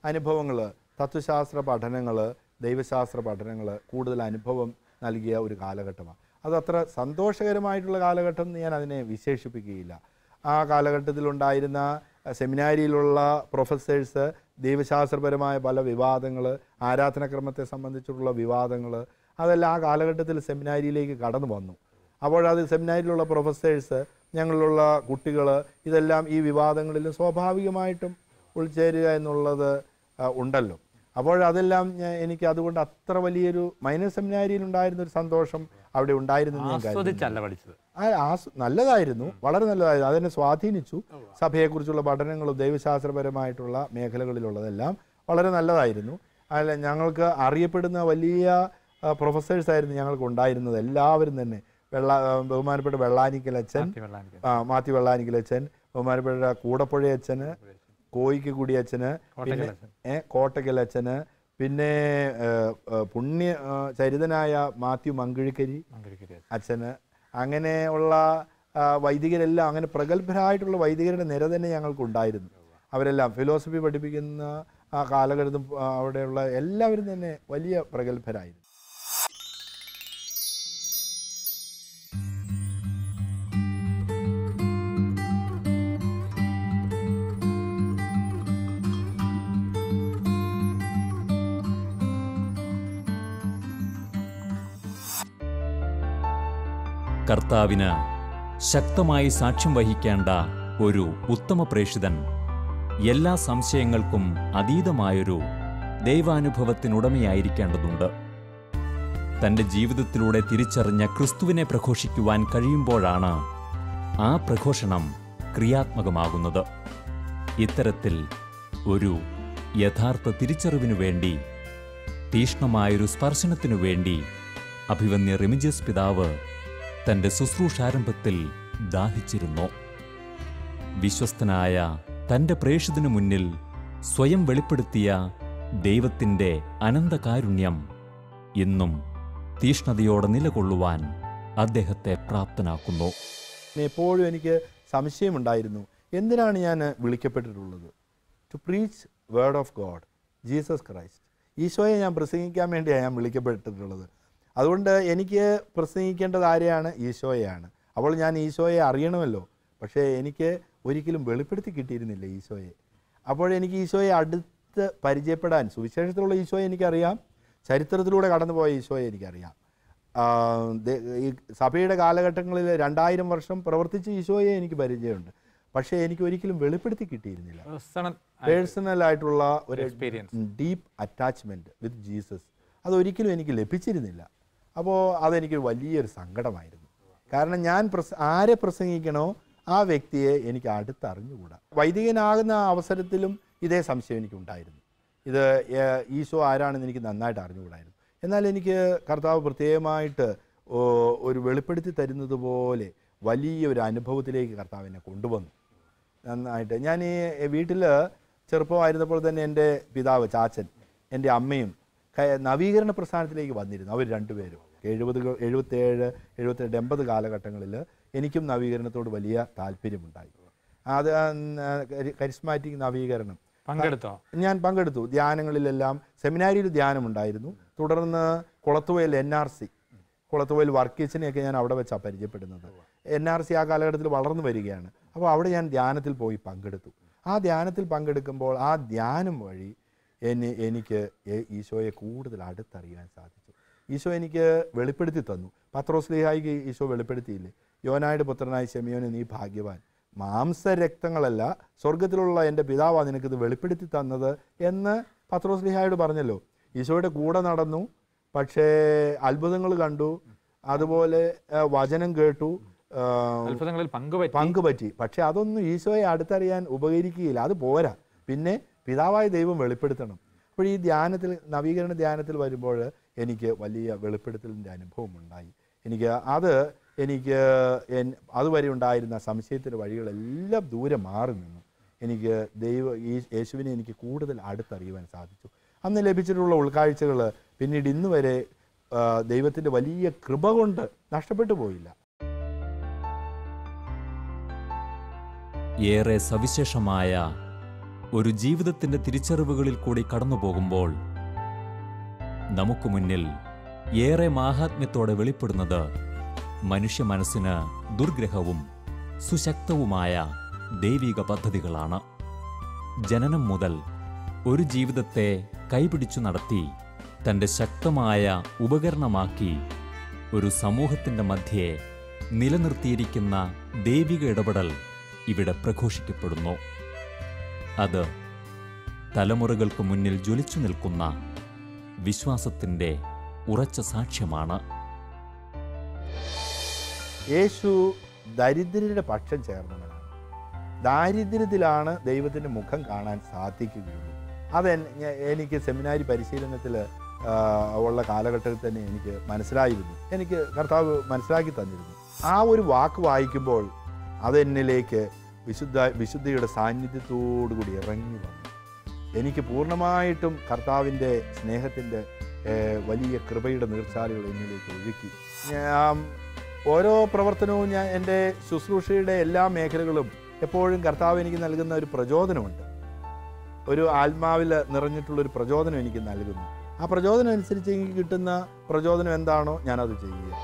അനുഭവങ്ങൾ, തത്വശാസ്ത്ര പഠനങ്ങൾ, ദൈവശാസ്ത്ര പഠനങ്ങൾ കൂടുതൽ അനുഭവം നൽകിയ ഒരു കാലഘട്ടമാണ്. അതത്ര സന്തോഷകരമായിട്ടുള്ള കാലഘട്ടം എന്ന് ഞാൻ അതിനെ വിശേഷിപ്പിക്കുകയില്ല. ആ കാലഘട്ടത്തിലുണ്ടായിരുന്ന സെമിനാരിയിലുള്ള പ്രൊഫസേഴ്സ് ദൈവശാസ്ത്രപരമായ പല വിവാദങ്ങൾ, ആരാധനാക്രമത്തെ സംബന്ധിച്ചിട്ടുള്ള വിവാദങ്ങൾ, അതെല്ലാം ആ കാലഘട്ടത്തിൽ സെമിനാരിയിലേക്ക് കടന്നു വന്നു. അപ്പോഴത് സെമിനാരിയിലുള്ള പ്രൊഫസേഴ്സ്, ഞങ്ങളിലുള്ള കുട്ടികൾ, ഇതെല്ലാം ഈ വിവാദങ്ങളിൽ സ്വാഭാവികമായിട്ടും ഉൾച്ചേരുക എന്നുള്ളത് ഉണ്ടല്ലോ. അപ്പോഴതെല്ലാം എനിക്ക് അതുകൊണ്ട് അത്ര വലിയൊരു മൈനർ സെമിനാരിയിലുണ്ടായിരുന്ന ഒരു സന്തോഷം അവിടെ ഉണ്ടായിരുന്നു. നല്ലതായിരുന്നു, വളരെ നല്ലതായിരുന്നു. അതിനെ സ്വാധീനിച്ചു. സഭയെക്കുറിച്ചുള്ള പഠനങ്ങളും ദൈവശാസ്ത്രപരമായിട്ടുള്ള മേഖലകളിലുള്ളതെല്ലാം വളരെ നല്ലതായിരുന്നു. അല്ല, ഞങ്ങൾക്ക് അറിയപ്പെടുന്ന വലിയ പ്രൊഫസേഴ്സായിരുന്നു ഞങ്ങൾക്ക് ഉണ്ടായിരുന്നത്. എല്ലാവരും തന്നെ ബഹുമാനപ്പെട്ട വെള്ളാനിക്കലച്ചൻ, മാത്യു വെള്ളാനിക്കലച്ചൻ, ബഹുമാനപ്പെട്ട കൂടപ്പുഴയച്ചന്, കോയിക്ക് കുടിയച്ഛന്, പിന്നെ കോട്ടക്കലച്ഛന്, പിന്നെ പുണ്യ ചരിതനായ മാത്യു മങ്കിഴിക്കരി അച്ഛന്, അങ്ങനെയുള്ള വൈദികരെല്ലാം, അങ്ങനെ പ്രഗത്ഭരായിട്ടുള്ള വൈദികരുടെ നിര തന്നെ ഞങ്ങൾക്കുണ്ടായിരുന്നു. അവരെല്ലാം ഫിലോസഫി പഠിപ്പിക്കുന്ന ആ കാലഘട്ടം അവിടെയുള്ള എല്ലാവരും തന്നെ വലിയ പ്രഗത്ഭരായിരുന്നു. കർത്താവിന് ശക്തമായി സാക്ഷ്യം വഹിക്കേണ്ട ഒരു ഉത്തമ പ്രേഷിതൻ എല്ലാ സംശയങ്ങൾക്കും അതീതമായൊരു ദൈവാനുഭവത്തിനുടമയായിരിക്കേണ്ടതുണ്ട്. തൻ്റെ ജീവിതത്തിലൂടെ തിരിച്ചറിഞ്ഞ ക്രിസ്തുവിനെ പ്രഘോഷിക്കുവാൻ കഴിയുമ്പോഴാണ് ആ പ്രഘോഷണം ക്രിയാത്മകമാകുന്നത്. ഇത്തരത്തിൽ ഒരു യഥാർത്ഥ തിരിച്ചറിവിനു വേണ്ടി, തീക്ഷ്ണമായൊരു സ്പർശനത്തിനു വേണ്ടി അഭിവന്യ റെമിജിയസ് പിതാവ് തൻ്റെ ശുശ്രൂഷാരംഭത്തിൽ ദാഹിച്ചിരുന്നു. വിശ്വസ്തനായ തൻ്റെ പ്രേഷിതനു മുന്നിൽ സ്വയം വെളിപ്പെടുത്തിയ ദൈവത്തിൻ്റെ അനന്തകാരുണ്യം ഇന്നും തീക്ഷ്ണതയോടെ നിലകൊള്ളുവാൻ അദ്ദേഹത്തെ പ്രാപ്തനാക്കുന്നു. എപ്പോഴും എനിക്ക് സംശയമുണ്ടായിരുന്നു, എന്തിനാണ് ഞാൻ വിളിക്കപ്പെട്ടിട്ടുള്ളത്? To preach word of God, Jesus Christ. ഈശോയെ ഞാൻ പ്രസംഗിക്കാൻ വേണ്ടിയാണ് ഞാൻ വിളിക്കപ്പെട്ടിട്ടുള്ളത്. അതുകൊണ്ട് എനിക്ക് പ്രസംഗിക്കേണ്ടത് ആരെയാണ്? ഈശോയെയാണ്. അപ്പോൾ ഞാൻ ഈശോയെ അറിയണമല്ലോ. പക്ഷേ എനിക്ക് ഒരിക്കലും വെളിപ്പെടുത്തി കിട്ടിയിരുന്നില്ല ഈശോയെ. അപ്പോഴെനിക്ക് ഈശോയെ അടുത്ത് പരിചയപ്പെടാൻ, സുവിശേഷത്തിലുള്ള ഈശോയെ എനിക്കറിയാം, ചരിത്രത്തിലൂടെ കടന്നുപോയ ഈശോയെ എനിക്കറിയാം. ഈ സഭയുടെ കാലഘട്ടങ്ങളിൽ 2000 വർഷം പ്രവർത്തിച്ച ഈശോയെ എനിക്ക് പരിചയമുണ്ട്. പക്ഷേ എനിക്ക് ഒരിക്കലും വെളിപ്പെടുത്തി കിട്ടിയിരുന്നില്ല. പേഴ്സണലായിട്ടുള്ള ഒരു ഡീപ്പ് അറ്റാച്ച്മെൻറ്റ് വിത്ത് ജീസസ് അതൊരിക്കലും എനിക്ക് ലഭിച്ചിരുന്നില്ല. അപ്പോൾ അതെനിക്ക് വലിയൊരു സങ്കടമായിരുന്നു. കാരണം ഞാൻ ആരെ പ്രസംഗിക്കണോ ആ വ്യക്തിയെ എനിക്ക് അടുത്തറിഞ്ഞുകൂടാ. വൈദികനാകുന്ന അവസരത്തിലും ഇതേ സംശയം എനിക്കുണ്ടായിരുന്നു. ഇത് ഈശോ ആരാണെന്ന് എനിക്ക് നന്നായിട്ട് അറിഞ്ഞുകൂടായിരുന്നു. എന്നാൽ എനിക്ക് കർത്താവ് പ്രത്യേകമായിട്ട് ഒരു വെളിപ്പെടുത്തി തരുന്നത് പോലെ വലിയൊരു അനുഭവത്തിലേക്ക് കർത്താവിനെ കൊണ്ടുവന്നു. നന്നായിട്ട് ഞാൻ ഈ വീട്ടിൽ ചെറുപ്പമായിരുന്നപ്പോൾ തന്നെ എൻ്റെ പിതാവ് ചാച്ചൻ, എൻ്റെ അമ്മയും നവീകരണ പ്രസ്ഥാനത്തിലേക്ക് വന്നിരുന്നു. അവർ രണ്ടുപേരും 77, 78, 80 കാലഘട്ടങ്ങളിൽ എനിക്കും നവീകരണത്തോട് വലിയ താല്പര്യമുണ്ടായി. അത് കരിസ്മാറ്റിക് നവീകരണം ഞാൻ പങ്കെടുത്തു. ധ്യാനങ്ങളിലെല്ലാം സെമിനാരിയിൽ ധ്യാനമുണ്ടായിരുന്നു. തുടർന്ന് കുളത്തുവയൽ NRC കുളത്തുപോയിൽ വർക്കീസിനെയൊക്കെ ഞാൻ അവിടെ വെച്ചാണ് പരിചയപ്പെടുന്നത്. NRC ആ കാലഘട്ടത്തിൽ വളർന്നു വരികയാണ്. അപ്പോൾ അവിടെ ഞാൻ ധ്യാനത്തിൽ പോയി പങ്കെടുത്തു. ആ ധ്യാനത്തിൽ പങ്കെടുക്കുമ്പോൾ ആ ധ്യാനം വഴി എനിക്ക് ഈശോയെ കൂടുതൽ അടുത്തറിയാൻ സാധിച്ചു. ഈശോ എനിക്ക് വെളിപ്പെടുത്തി തന്നു. പത്രോസ്ലീഹായിക്ക് ഈശോ വെളിപ്പെടുത്തിയില്ലേ, യോനായുടെ പുത്രനായ ശിമയോനെ നീ ഭാഗ്യവാൻ, മാംസരക്തങ്ങളല്ല സ്വർഗത്തിലുള്ള എൻ്റെ പിതാവാണ് നിനക്കിത് വെളിപ്പെടുത്തി തന്നത് എന്ന് പത്രോസ്ലീഹായോട് പറഞ്ഞല്ലോ. ഈശോയുടെ കൂടെ നടന്നു, പക്ഷേ അത്ഭുതങ്ങൾ കണ്ടു, അതുപോലെ വചനം കേട്ടു, അത്ഭുതങ്ങളിൽ പങ്കുപറ്റി. പക്ഷെ അതൊന്നും ഈശോയെ അടുത്തറിയാൻ ഉപകരിക്കുകയില്ല, അത് പോരാ. പിന്നെ പിതാവായ ദൈവം വെളിപ്പെടുത്തണം. അപ്പോൾ ഈ ധ്യാനത്തിൽ, നവീകരണ ധ്യാനത്തിൽ വരുമ്പോൾ എനിക്ക് വലിയ വെളിപ്പെടുത്തലിൻ്റെ അനുഭവം ഉണ്ടായി. എനിക്ക് അതുവരെ ഉണ്ടായിരുന്ന സംശയത്തിൻ്റെ വഴികളെല്ലാം ദൂരെ മാറി നിന്നു. എനിക്ക് യേശുവിനെ എനിക്ക് കൂടുതൽ അടുത്തറിയുവാൻ സാധിച്ചു. അന്ന് ലഭിച്ചിട്ടുള്ള ഉൾക്കാഴ്ചകൾ പിന്നീട് ഇന്ന് വരെ ദൈവത്തിൻ്റെ വലിയ കൃപ കൊണ്ട് നഷ്ടപ്പെട്ടു പോയില്ല. ഏറെ സവിശേഷമായ ഒരു ജീവിതത്തിൻ്റെ തിരിച്ചറിവുകളിൽ കൂടി കടന്നു പോകുമ്പോൾ നമുക്ക് മുന്നിൽ ഏറെ മാഹാത്മ്യത്തോടെ വെളിപ്പെടുന്നത് മനുഷ്യ മനസ്സിന് ദുർഗ്രഹവും സുശക്തവുമായ ദൈവിക പദ്ധതികളാണ്. ജനനം മുതൽ ഒരു ജീവിതത്തെ കൈപിടിച്ചു നടത്തി തൻ്റെ ശക്തമായ ഉപകരണമാക്കി ഒരു സമൂഹത്തിൻ്റെ മധ്യേ നിലനിർത്തിയിരിക്കുന്ന ദൈവിക ഇടപെടൽ ഇവിടെ പ്രഘോഷിക്കപ്പെടുന്നു. അത് തലമുറകൾക്ക് മുന്നിൽ ജ്വലിച്ചു നിൽക്കുന്ന വിശ്വാസത്തിൻ്റെ ഉറച്ച സാക്ഷ്യമാണ്. യേശു ദരിദ്രരുടെ പക്ഷം ചേർന്നവനാണ്. ദാരിദ്ര്യത്തിലാണ് ദൈവത്തിൻ്റെ മുഖം കാണാൻ സാധിക്കുകയുള്ളൂ. എനിക്ക് സെമിനാരി പരിശീലനത്തിൽ ഉള്ള കാലഘട്ടത്തിൽ തന്നെ എനിക്ക് മനസ്സിലായിരുന്നു, എനിക്ക് കർത്താവ് മനസ്സിലാക്കി തന്നിരുന്നു. ആ ഒരു വാക്ക് വായിക്കുമ്പോൾ അതെന്നിലേക്ക് വിശുദ്ധിയുടെ സാന്നിധ്യത്തോടുകൂടി ഇറങ്ങി വന്നു. എനിക്ക് പൂർണ്ണമായിട്ടും കർത്താവിൻ്റെ സ്നേഹത്തിൻ്റെ വലിയ കൃപയുടെ നീർച്ചാലുകൾ എന്നിലേക്ക് ഒഴുക്കി. ഓരോ പ്രവർത്തനവും ഞാൻ എൻ്റെ ശുശ്രൂഷയുടെ എല്ലാ മേഖലകളും എപ്പോഴും കർത്താവ് എനിക്ക് നൽകുന്ന ഒരു പ്രചോദനമുണ്ട്. ഒരു ആത്മാവിൽ നിറഞ്ഞിട്ടുള്ളൊരു പ്രചോദനം എനിക്ക് നൽകുന്നു. ആ പ്രചോദനം അനുസരിച്ച് എനിക്ക് കിട്ടുന്ന പ്രചോദനം എന്താണോ ഞാനത് ചെയ്യുക.